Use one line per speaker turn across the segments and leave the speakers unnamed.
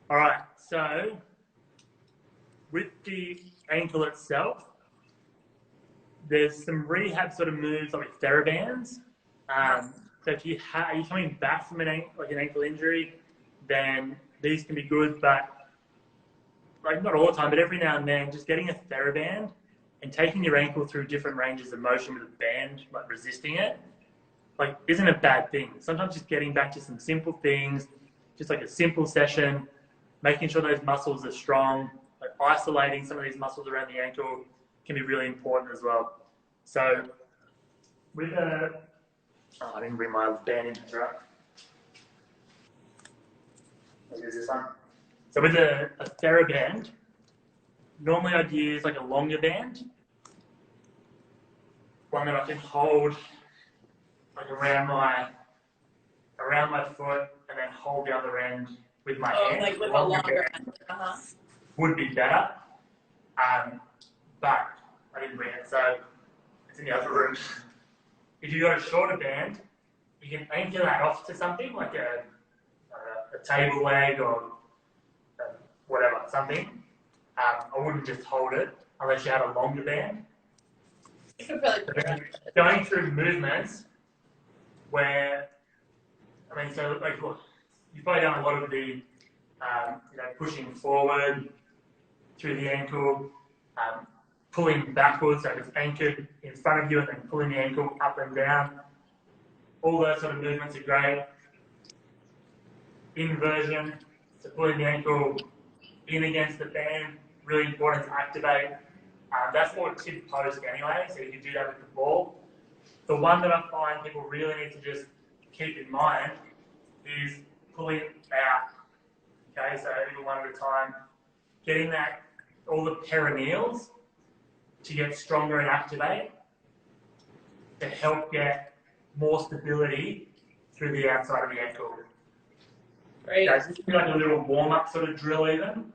All right, so with the ankle itself, there's some rehab sort of moves like TheraBands. So if are you coming back from an ankle injury, then these can be good, but like not all the time, but every now and then, just getting a TheraBand and taking your ankle through different ranges of motion with a band, like resisting it, like isn't a bad thing. Sometimes just getting back to some simple things, just like a simple session, making sure those muscles are strong, like isolating some of these muscles around the ankle can be really important as well. So with I didn't bring my band in, right? Let's use this one. So with a TheraBand, normally I'd use like a longer band, one that I can hold like around my foot and then hold the other end with my hand.
Like with a longer band.
Would be better, but I didn't bring it, so it's in the other room. If you've got a shorter band, you can anchor that off to something like a table leg or whatever, something. I wouldn't just hold it unless you had a longer band.
You could probably
going through movements where, I mean, so like, look, you've probably done a lot of the, pushing forward through the ankle, pulling backwards, so it's anchored in front of you and then pulling the ankle up and down. All those sort of movements are great. Inversion, so pulling the ankle in against the band, really important to activate. That's more tip post anyway, so you can do that with the ball. The one that I find people really need to just keep in mind is pulling out. Okay, so even one at a time, getting that, all the perineals to get stronger and activate to help get more stability through the outside of the ankle.
Great.
Okay, so this is like a little warm-up sort of drill even,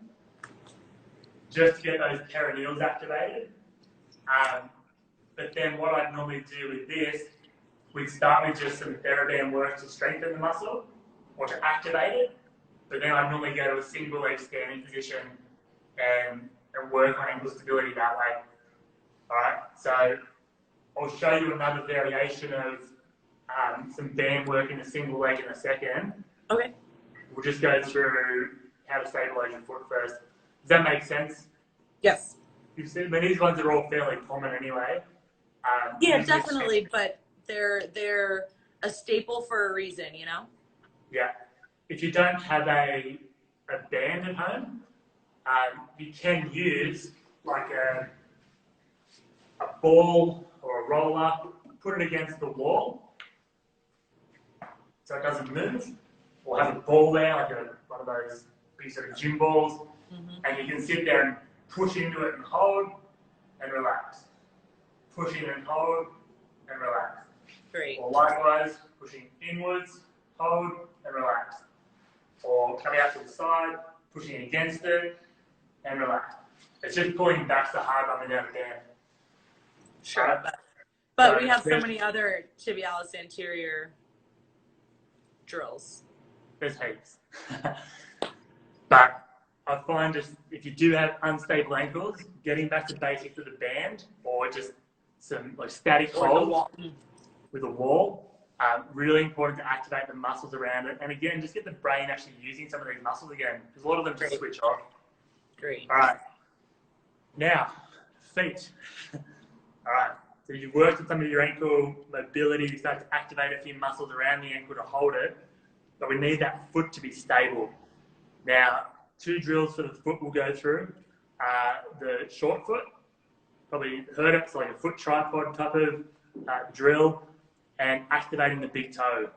just to get those perineals activated. But then what I'd normally do with this, we'd start with just some TheraBand work to strengthen the muscle or to activate it, but then I'd normally go to a single leg standing position and work on ankle stability that way. All right, so I'll show you another variation of some band work in a single leg in a second.
Okay.
We'll just go through how to stabilize your foot first. Does that make sense?
Yes.
You've seen, I mean, these ones are all fairly common anyway.
Yeah, definitely, but they're a staple for a reason, you know?
Yeah. If you don't have a band at home, you can use like a ball or a roller, put it against the wall so it doesn't move, or have a ball there, like one of those big sort of gym balls, and you can sit there and push into it and hold and relax. Push in and hold and relax.
Great.
Or likewise, pushing inwards, hold and relax. Or coming out to the side, pushing against it and relax. It's just pulling back the hard up and down the band.
Sure.
Right?
But we have so many other tibialis anterior drills.
There's heaps. But I find just if you do have unstable ankles, getting back to basics with a band or just some like static hold with a wall, really important to activate the muscles around it. And again, just get the brain actually using some of these muscles again, because a lot of them just switch off.
Great.
All right. Now, feet. All right. So you've worked on some of your ankle mobility, you start to activate a few muscles around the ankle to hold it, but we need that foot to be stable. Now, 2 drills for the foot we'll go through. The short foot, probably heard it, it's like a foot tripod type of drill, and activating the big toe.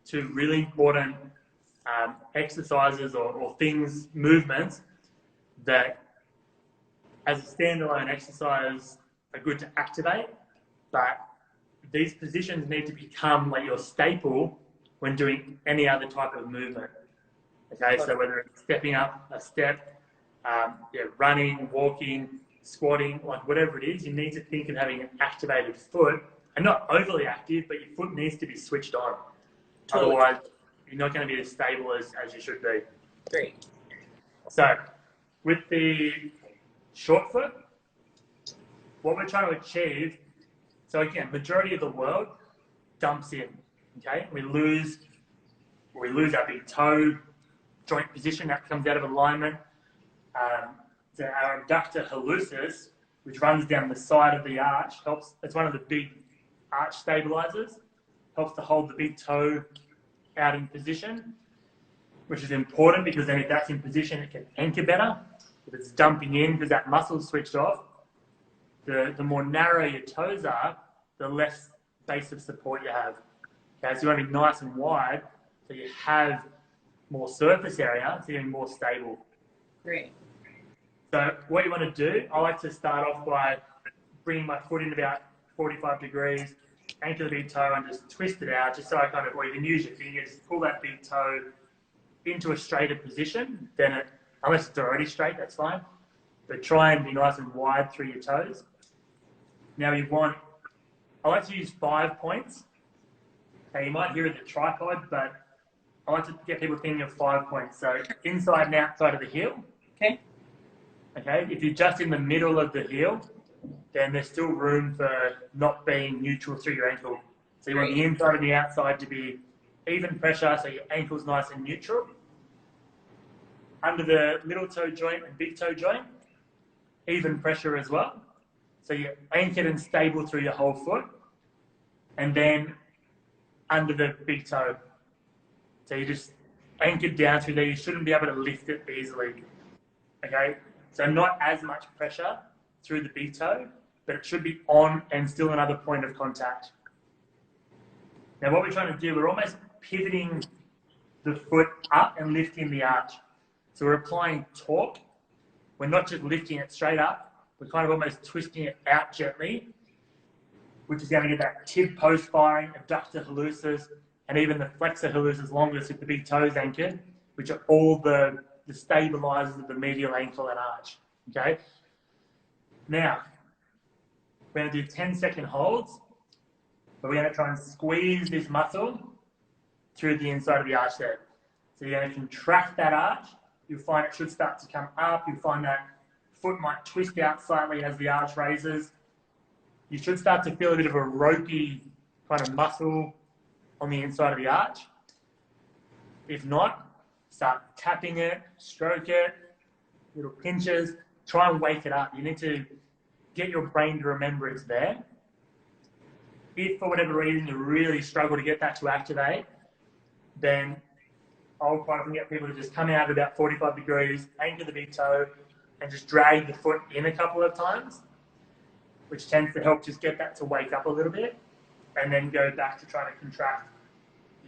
2 really important exercises or things, movements that as a standalone exercise are good to activate, but these positions need to become like your staple when doing any other type of movement. Okay, so whether it's stepping up a step, running, walking, squatting, like whatever it is, you need to think of having an activated foot, and not overly active, but your foot needs to be switched on. Totally. Otherwise, you're not going to be as stable as you should be.
Great.
So with the short foot, what we're trying to achieve, so again, majority of the world dumps in, okay? We lose our big toe joint position that comes out of alignment. So our abductor hallucis, which runs down the side of the arch, helps. It's one of the big arch stabilizers, helps to hold the big toe out in position, which is important because then if that's in position, it can anchor better. If it's dumping in because that muscle's switched off, the more narrow your toes are, the less base of support you have. Okay, so you want to be nice and wide so you have more surface area, so you're more stable.
Great.
So what you want to do, I like to start off by bringing my foot in about 45 degrees, anchor the big toe and just twist it out, just so I kind of, or you can use your fingers, pull that big toe into a straighter position. Then it, unless it's already straight, that's fine. But try and be nice and wide through your toes. Now I like to use 5 points. Okay, you might hear it at the tripod, but I like to get people thinking of 5 points. So inside and outside of the heel.
Okay.
Okay, if you're just in the middle of the heel, then there's still room for not being neutral through your ankle. So you want the inside and the outside to be even pressure, so your ankle's nice and neutral. Under the little toe joint and big toe joint, even pressure as well. So you're anchored and stable through your whole foot. And then under the big toe. So you're just anchored down through there. You shouldn't be able to lift it easily. Okay? So not as much pressure through the big toe, but it should be on and still another point of contact. Now what we're trying to do, we're almost pivoting the foot up and lifting the arch. So we're applying torque. We're not just lifting it straight up, we're kind of almost twisting it out gently, which is going to get that tib post firing, abductor hallucis, and even the flexor hallucis longus with the big toes anchored, which are all the stabilizers of the medial ankle and arch. Okay? Now, we're going to do 10-second holds, but we're going to try and squeeze this muscle through the inside of the arch there. So you're going to contract that arch. You'll find it should start to come up. You'll find that foot might twist out slightly as the arch raises. You should start to feel a bit of a ropey kind of muscle on the inside of the arch. If not, start tapping it, stroke it, little pinches, try and wake it up. You need to get your brain to remember it's there. If for whatever reason you really struggle to get that to activate, then I'll quite often get people to just come out at about 45 degrees, anchor the big toe, and just drag the foot in a couple of times, which tends to help just get that to wake up a little bit, and then go back to trying to contract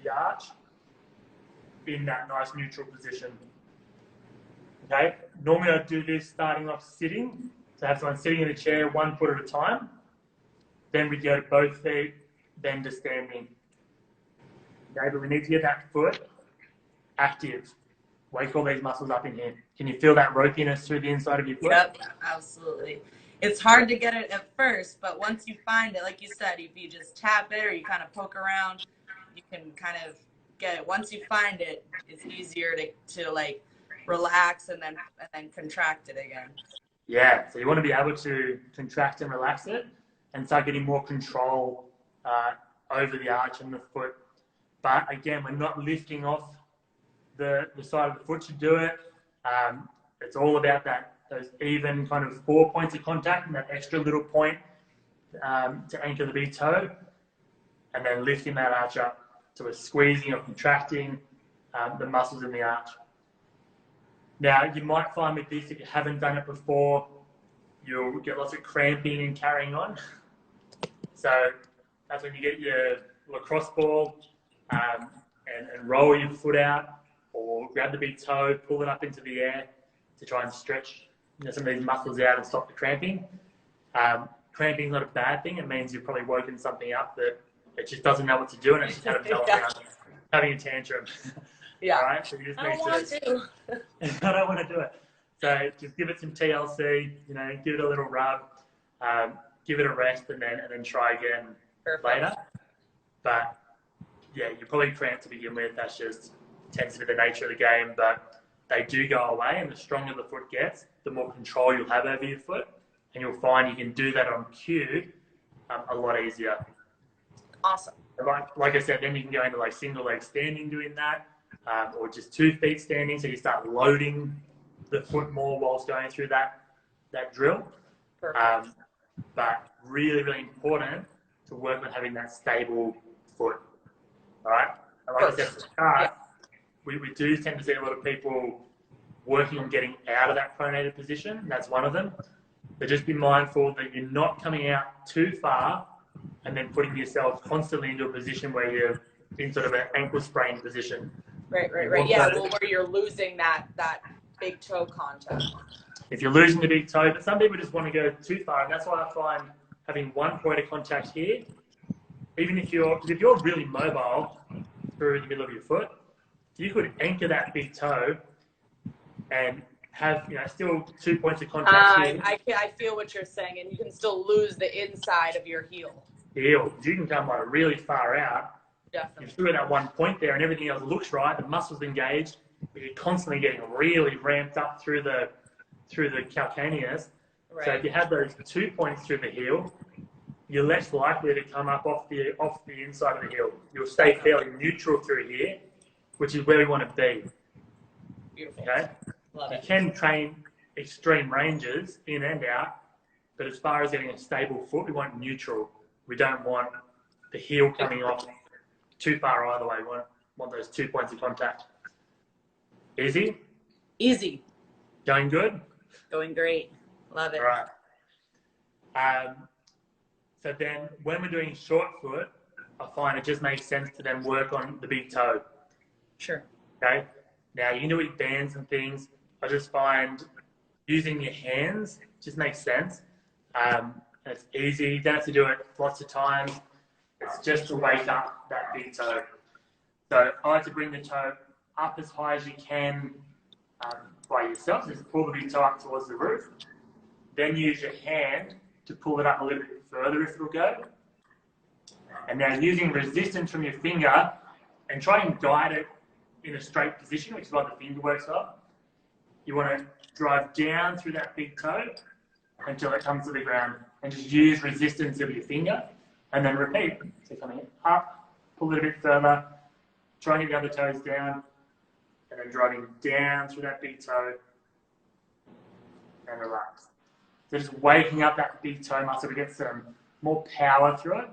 the arch in that nice neutral position. Okay, normally I do this starting off sitting, so have someone sitting in a chair, 1 foot at a time. Then we go to both feet, then to standing. Okay, but we need to get that foot active. Wake all these muscles up in here. Can you feel that ropiness through the inside of your foot?
Yep, absolutely. It's hard to get it at first, but once you find it, like you said, if you just tap it or you kind of poke around, you can kind of get it. Once you find it, it's easier to like relax and then contract it again.
Yeah, so you want to be able to contract and relax it and start getting more control over the arch and the foot. But again, we're not lifting off the side of the foot to do it. It's all about those even kind of 4 points of contact and that extra little point to anchor the big toe, and then lifting that arch up. So we're squeezing or contracting the muscles in the arch. Now, you might find with this, if you haven't done it before, you'll get lots of cramping and carrying on. So that's when you get your lacrosse ball and roll your foot out, or grab the big toe, pull it up into the air to try and stretch some of these muscles out and stop the cramping. Cramping is not a bad thing. It means you've probably woken something up that it just doesn't know what to do, and it's just kind of having a tantrum.
Yeah.
All right. So you just
I don't want to.
I don't want to do it. So just give it some TLC. Give it a little rub, give it a rest, and then try again later. But yeah, you're probably cramped to begin with. That's just tends to be the nature of the game. But they do go away, and the stronger the foot gets, the more control you'll have over your foot, and you'll find you can do that on cue a lot easier.
Awesome.
Like I said, then you can go into like single leg standing doing that, or just 2 feet standing, so you start loading the foot more whilst going through that drill. But really, really important to work on having that stable foot. All right? And like I said at the start, we do tend to see a lot of people working on getting out of that pronated position. That's one of them. But just be mindful that you're not coming out too far and then putting yourself constantly into a position where you're in sort of an ankle sprain position.
Right. Yeah, well, where you're losing that big toe contact.
If you're losing the big toe, but some people just want to go too far, and that's why I find having one point of contact here, even if you're really mobile through the middle of your foot, you could anchor that big toe and have still 2 points of contact here.
I feel what you're saying, and you can still lose the inside of your heel.
You can come like really far out.
Definitely.
You're still at that one point there, and everything else looks right. The muscles engaged, but you're constantly getting really ramped up through the calcaneus. Right. So if you have those 2 points through the heel, you're less likely to come up off the inside of the heel. You'll stay fairly neutral through here, which is where we want to be.
Beautiful.
Okay?
Love it.
You can train extreme ranges in and out, but as far as getting a stable foot, we want neutral. We don't want the heel coming off too far either way. We want those 2 points of contact. Easy?
Easy.
Going good?
Going great. Love it.
All right. So then when we're doing short foot, I find it just makes sense to then work on the big toe.
Sure.
Okay? Now, you can do it with bands and things. I just find using your hands just makes sense. It's easy. You don't have to do it lots of times. It's just to wake up that big toe. So I like to bring the toe up as high as you can by yourself. So just pull the big toe up towards the roof. Then use your hand to pull it up a little bit further if it'll go. And now using resistance from your finger, and try and guide it in a straight position, which is what the finger works on. You want to drive down through that big toe until it comes to the ground, and just use resistance of your finger, and then repeat. So coming up, pull a little bit further, try and get the other toes down, and then driving down through that big toe, and relax. So just waking up that big toe muscle to get some more power through it.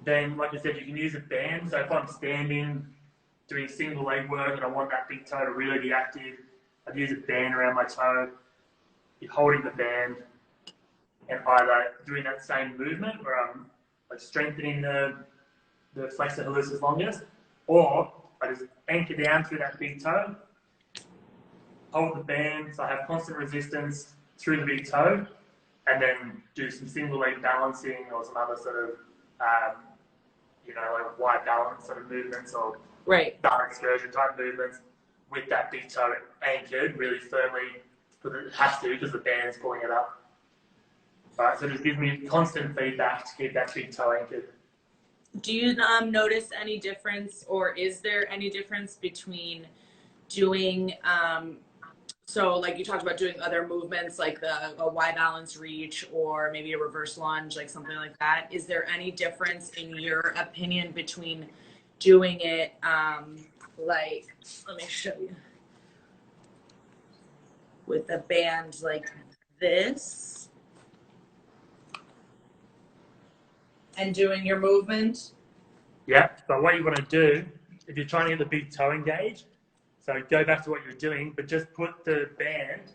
Then, like I said, you can use a band. So if I'm standing, doing single leg work, and I want that big toe to really be active, I'd use a band around my toe. You're holding the band, and either doing that same movement where I'm like strengthening the flexor hallucis longus, or I just anchor down through that big toe, hold the band so I have constant resistance through the big toe, and then do some single leg balancing or some other sort of like wide balance sort of movements or bar excursion type movements with that big toe anchored really firmly, because it has to, because the band's pulling it up. Right, so it just gives me constant feedback to keep that big toe anchored.
Do you notice any difference, or is there any difference between doing, so like you talked about doing other movements like a Y balance reach or maybe a reverse lunge, like something like that? Is there any difference in your opinion between doing it like, let me show you, with a band like this and doing your movement?
Yeah, but what you want to do, if you're trying to get the big toe engaged, so go back to what you're doing, but just put the band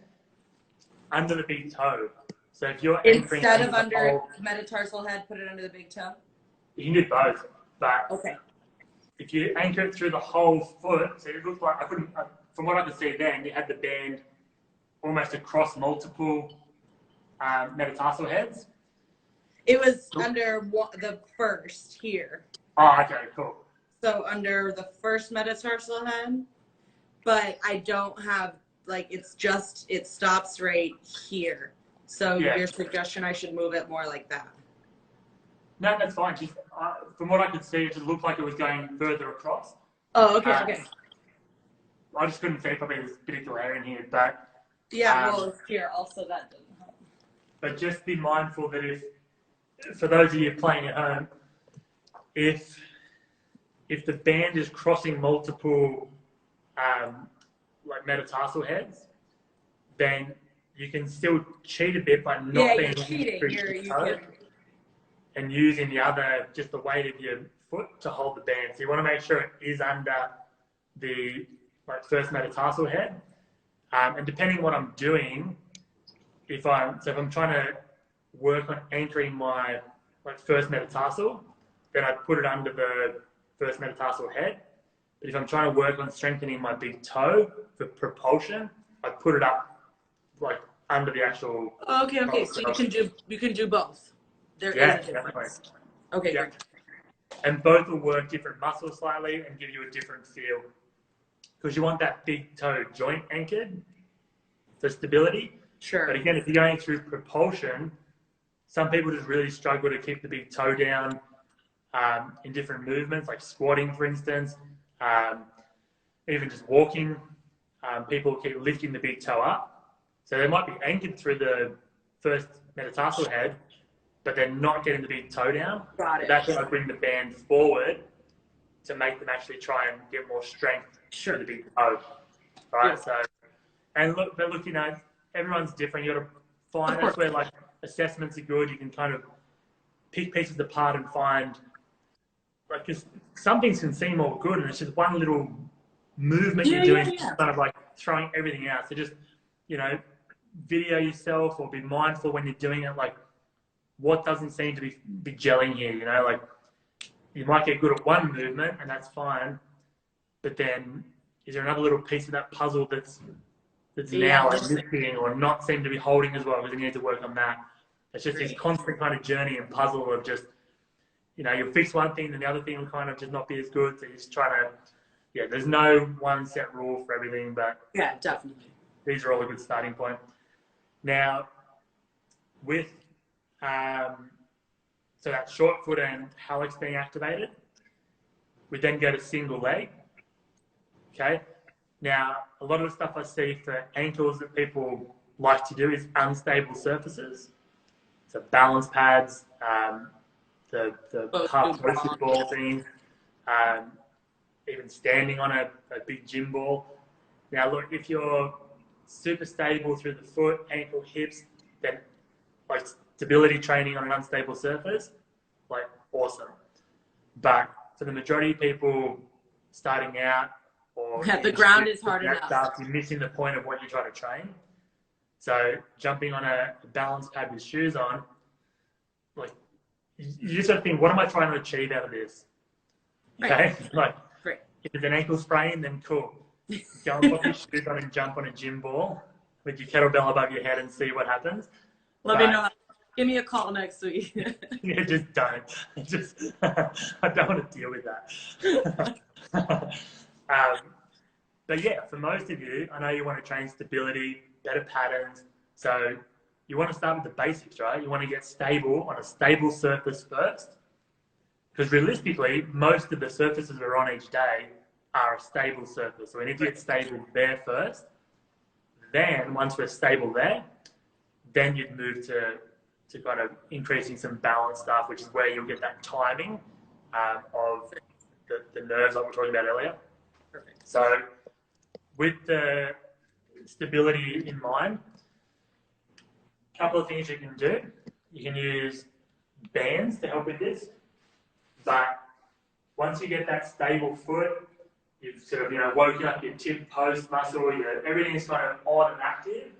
under the big toe. So if you're anchoring
instead of under metatarsal head, put it under the big toe?
You can do both, but
okay.
If you anchor it through the whole foot, so it looked like from what I could see then, you had the band almost across multiple metatarsal heads.
It was under the first here.
Oh, okay, cool.
So under the first metatarsal head, but I don't have, like, it stops right here. So your suggestion, I should move it more like that.
No, that's fine. Just, from what I could see, it just looked like it was going further across.
Oh, okay, okay.
I just couldn't see probably there's a bit of glare in here, but
yeah, well, here also that doesn't help.
But just be mindful that if, for those of you playing at home, if the band is crossing multiple like metatarsal heads, then you can still cheat a bit by not being
cheating.
And using the other, just the weight of your foot to hold the band. So you want to make sure it is under the like first metatarsal head. And depending what I'm doing, if I'm trying to work on anchoring my like first metatarsal, then I put it under the first metatarsal head. But if I'm trying to work on strengthening my big toe for propulsion, I put it up like under the actual.
Okay. So you can do both. There is a difference.
Definitely.
Okay,
Yeah.
great.
And both will work different muscles slightly and give you a different feel. Because you want that big toe joint anchored for stability.
Sure.
But again, if you're going through propulsion, some people just really struggle to keep the big toe down in different movements, like squatting, for instance, even just walking. People keep lifting the big toe up. So they might be anchored through the first metatarsal head, but they're not getting the big toe down.
Got it.
That's when I bring the band forward to make them actually try and get more strength
Sure.
to the big toe. Right?
Yeah.
So, and look, you know, everyone's different. You got to find, that's where like assessments are good. You can kind of pick pieces apart and find, like, because some things can seem all good and it's just one little movement you're doing, kind of like throwing everything out. So just, you know, video yourself or be mindful when you're doing it, like what doesn't seem to be gelling here, you know, like you might get good at one movement and that's fine, but then is there another little piece of that puzzle that's now like missing or not seem to be holding as well, because you need to work on that. It's just this constant kind of journey and puzzle of just, you know, you'll fix one thing and the other thing will kind of just not be as good. So you're just trying to, there's no one set rule for everything, but
yeah, definitely.
These are all a good starting point. Now, with so that short foot and hallux being activated, we then go to single leg. Okay. Now, a lot of the stuff I see for ankles that people like to do is unstable surfaces. So balance pads, the half posted ball thing, even standing on a big gym ball. Now, look, if you're super stable through the foot, ankle, hips, then like stability training on an unstable surface, like awesome. But for the majority of people starting out, or
the ground is hard enough.
You're missing the point of what you're trying to train. So jumping on a balance pad with shoes on, like you just got to think, what am I trying to achieve out of this? Okay, like if it's an ankle sprain, then cool. Go and put your shoes on and jump on a gym ball with your kettlebell above your head and see what happens.
Let me know. Give me a call next week.
Yeah, just don't. I don't want to deal with that. But yeah, for most of you, I know you want to train stability, better patterns. So you want to start with the basics, right? You want to get stable on a stable surface first. Because realistically, most of the surfaces we're on each day are a stable surface. So we need to get stable there first. Then, once we're stable there, then you'd move to kind of increasing some balance stuff, which is where you'll get that timing of the nerves like we were talking about earlier.
Perfect.
So with the stability in mind, a couple of things you can do. You can use bands to help with this. But once you get that stable foot, you've sort of, woken up your tib post muscle, everything's kind of on and active,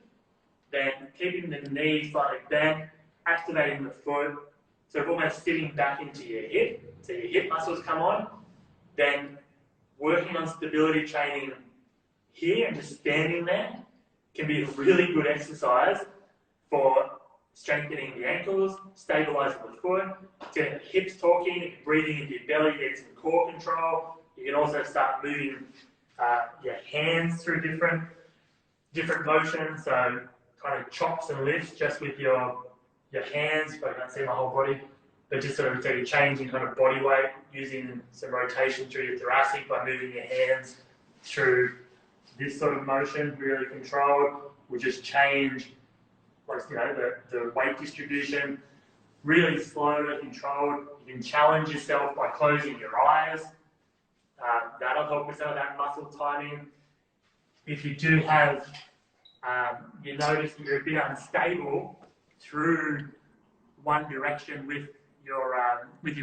then keeping the knees slightly bent, activating the foot, sort of almost sitting back into your hip, so your hip muscles come on, then working on stability training here and just standing there can be a really good exercise for strengthening the ankles, stabilizing the foot, getting the hips talking, breathing into your belly, getting some core control. You can also start moving your hands through different motions, so kind of chops and lifts just with your hands. But I can't see my whole body, but just sort of take a change in kind of body weight, using some rotation through your thoracic by moving your hands through this sort of motion, really controlled, will just change, like, you know, the weight distribution. Really slow and controlled. You can challenge yourself by closing your eyes. That'll help with some of that muscle timing. If you do have, you notice you're a bit unstable through one direction with your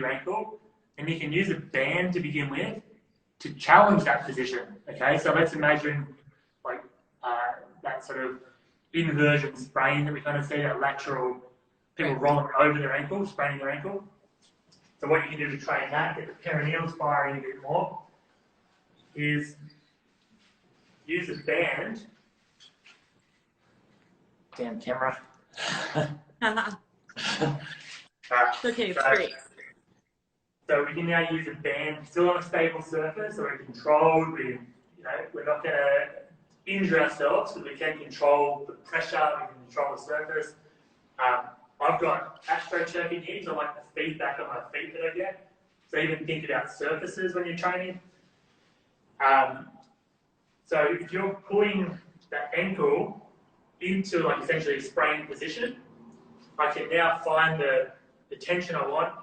ankle, and you can use a band to begin with to challenge that position. Okay, so let's imagine like that sort of inversion sprain that we kind of see, that lateral, people rolling over their ankle, spraining their ankle. So what you can do to train that, get the perineals firing a bit more, is use a band. Damn camera.
It's okay, it's great.
So we can now use a band still on a stable surface, so we're controlled. We're not going to injure ourselves, but we can control the pressure, we can control the surface. I've got astroturfing here, so I like the feedback on my feet that I get. So even think about surfaces when you're training. So if you're pulling that ankle into like essentially a sprained position, I can now find the tension I want,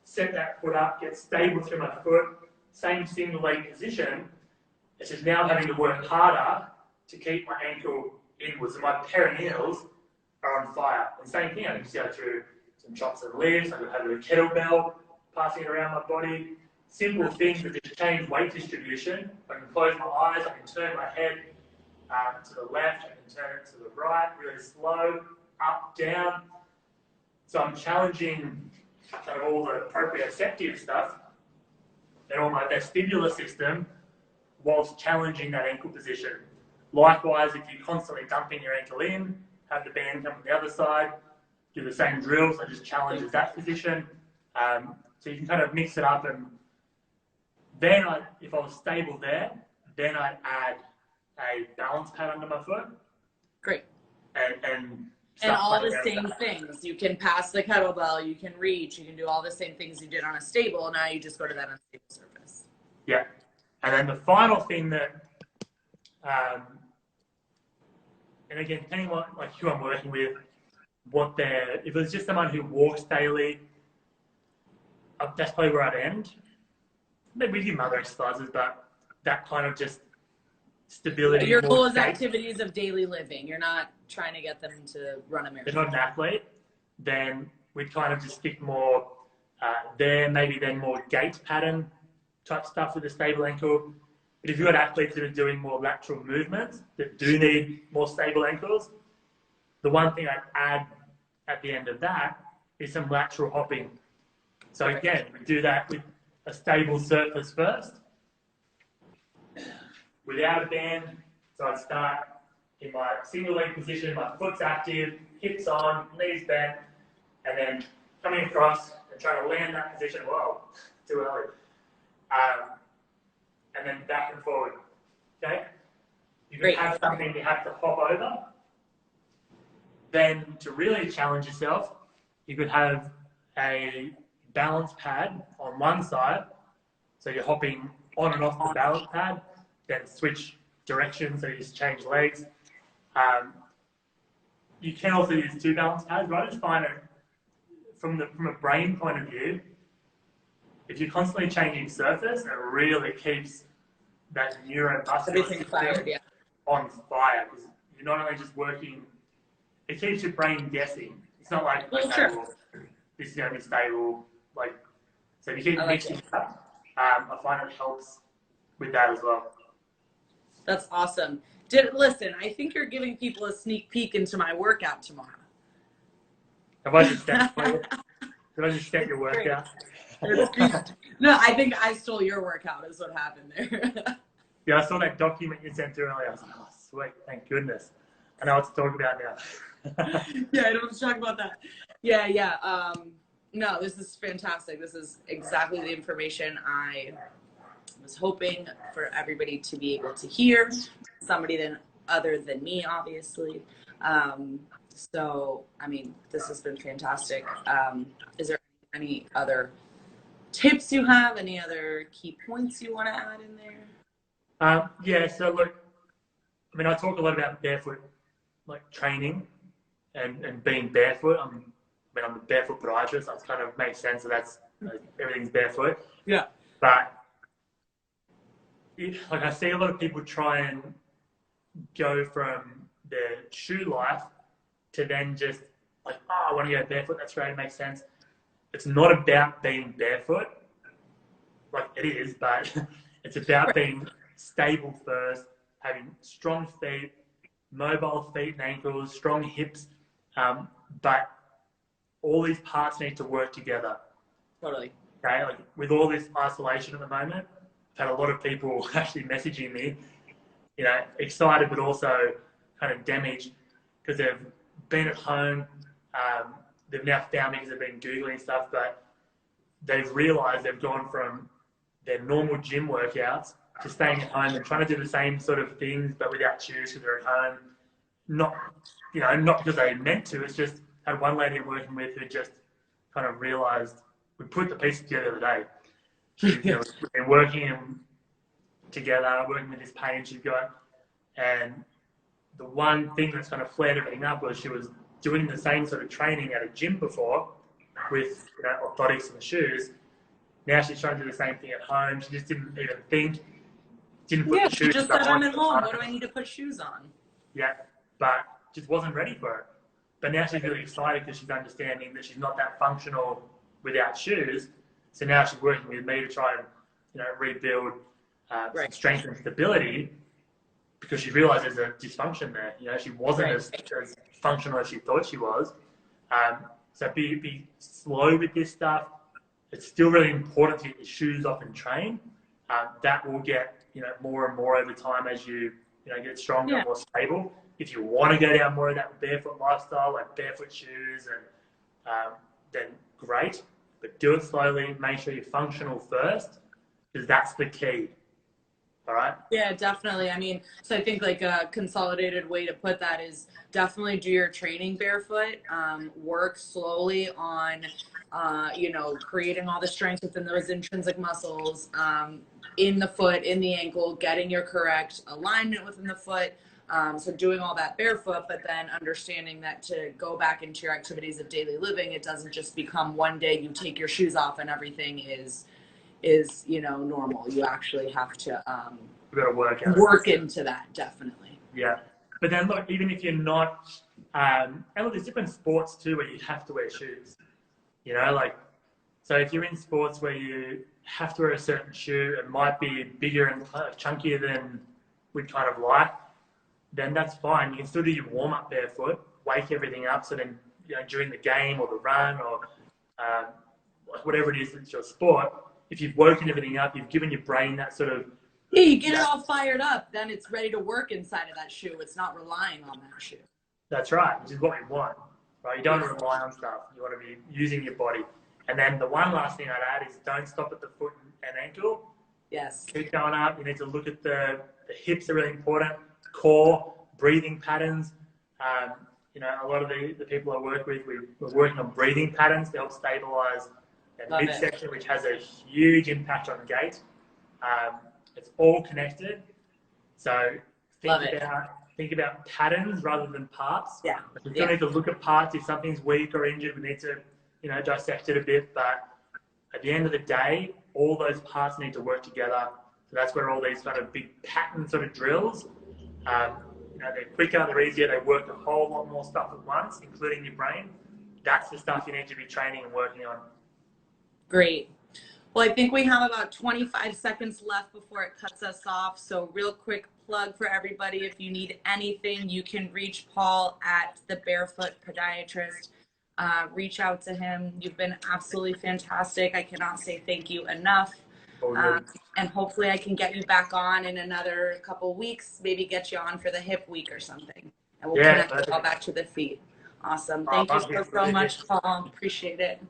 set that foot up, get stable through my foot, same single leg position. It's just now having to work harder to keep my ankle inwards. So my perineals are on fire. And same thing, I can just go through some chops and lifts, I can have a kettlebell, passing it around my body. Simple things that just change weight distribution. I can close my eyes, I can turn my head to the left, I can turn it to the right, really slow, up, down. So I'm challenging kind of all the proprioceptive stuff and all my vestibular system whilst challenging that ankle position. Likewise, if you're constantly dumping your ankle in, have the band come from the other side, do the same drills, so just challenges that position. So you can kind of mix it up, and then if I was stable there, then I'd add a balance pad under my foot.
Great.
And
all the same things. You can pass the kettlebell, you can reach, you can do all the same things you did on a stable. Now you just go to that unstable surface.
Yeah. And then the final thing that, and again, depending on like who I'm working with, if it's just someone who walks daily, that's probably where I'd end. Maybe we do some other exercises, but that kind of just stability.
Your goal is activities of daily living. You're not trying to get them to run a marathon.
If they're not an athlete, then we'd kind of just stick more there, maybe then more gait pattern type stuff with a stable ankle. But if you've got athletes that are doing more lateral movements that do need more stable ankles, the one thing I'd add at the end of that is some lateral hopping. So again, we do that with a stable surface first, without a band. So I'd start in my single leg position, my foot's active, hips on, knees bent, and then coming across and trying to land that position. Whoa, too early. And then back and forward. Okay? You can have something you have to hop over. Then to really challenge yourself, you could have a balance pad on one side. So you're hopping on and off the balance pad, then switch directions, so you just change legs. You can also use two balance pads, but I just find it from a brain point of view, if you're constantly changing surface, it really keeps that neuromuscular on fire, because you're not only just working, it keeps your brain guessing. It's not like, this is going to be stable. So if you keep mixing it up, I find it helps with that as well.
That's awesome. Listen, I think you're giving people a sneak peek into my workout tomorrow.
Have I just set your workout?
No, I think I stole your workout is what happened there.
Yeah, I saw that document you sent through earlier. I was like, oh, sweet, thank goodness. I know what to talk about now.
Yeah, I don't want to talk about that. Yeah. No, this is fantastic. This is exactly the information I was hoping for everybody to be able to hear. Somebody other than me, obviously. So, I mean, this has been fantastic. Is there any other tips you have? Any other key points you want to add in there?
Yeah, so look, mean, I talk a lot about barefoot, like training and being barefoot. I'm a barefoot podiatrist, so it kind of makes sense that that's everything's barefoot.
Yeah.
But like I see a lot of people try and go from their shoe life to then just like, oh, I want to go barefoot. That's great. It makes sense. It's not about being barefoot. Like it is, but it's about being stable first, having strong feet, mobile feet and ankles, strong hips. But all these parts need to work together.
Totally.
Okay, like with all this isolation at the moment, I've had a lot of people actually messaging me, you know, excited but also kind of damaged because they've been at home. They've now found me because they've been Googling stuff, but they've realised they've gone from their normal gym workouts to staying at home and trying to do the same sort of things but without shoes because they're at home. Not because they meant to. It's just had one lady I'm working with who just kind of realised we put the pieces together the other day. We've been working together, working with this pain she's got, and the one thing that's kind of flared everything up was she was doing the same sort of training at a gym before with orthotics and the shoes. Now she's trying to do the same thing at home. She just didn't even think. Didn't put the shoes.
She just said, I'm at home. What do I need to put shoes on?
Yeah, but just wasn't ready for it. But now she's really excited because she's understanding that she's not that functional without shoes. So now she's working with me to try and rebuild some strength and stability because she realised there's a dysfunction there. She wasn't as functional as she thought she was. So be slow with this stuff. It's still really important to get your shoes off and train. That will get more and more over time as you get stronger and more stable. If you want to go down more of that barefoot lifestyle, like barefoot shoes, and then great, but do it slowly. Make sure you're functional first, because that's the key. All right?
Yeah, definitely. I mean, so I think like a consolidated way to put that is definitely do your training barefoot. Work slowly on, creating all the strength within those intrinsic muscles, in the foot, in the ankle, getting your correct alignment within the foot. So doing all that barefoot, but then understanding that to go back into your activities of daily living, it doesn't just become one day you take your shoes off and everything is normal. You actually have to work into that, definitely.
Yeah. But then look, even if you're not, and look, there's different sports too where you have to wear shoes. So if you're in sports where you have to wear a certain shoe, it might be bigger and chunkier than we'd kind of like, then that's fine. You can still do your warm-up barefoot, wake everything up, so then during the game or the run or whatever it is that's your sport, if you've woken everything up, you've given your brain that sort of...
Yeah, you get it all fired up, then it's ready to work inside of that shoe. It's not relying on that shoe.
That's right, which is what you want, right? You don't want to rely on stuff. You want to be using your body. And then the one last thing I'd add is don't stop at the foot and ankle.
Yes.
Keep going up. You need to look at the hips are really important. Core, breathing patterns. A lot of the people I work with, we're working on breathing patterns to help stabilize that midsection, which has a huge impact on gait. It's all connected. So think about patterns rather than parts.
Yeah.
We still need to look at parts. If something's weak or injured, we need to dissect it a bit. But at the end of the day, all those parts need to work together. So that's where all these kind of big pattern sort of drills, they're quicker, they're easier, they work a whole lot more stuff at once, including your brain. That's the stuff you need to be training and working on.
Great. Well, I think we have about 25 seconds left before it cuts us off. So real quick plug for everybody. If you need anything, you can reach Paul at the Barefoot Podiatrist. Reach out to him. You've been absolutely fantastic. I cannot say thank you enough. And hopefully I can get you back on in another couple weeks, maybe get you on for the hip week or something. And we'll connect it all back to the feet. Awesome. Thank you so much, Paul. Appreciate it.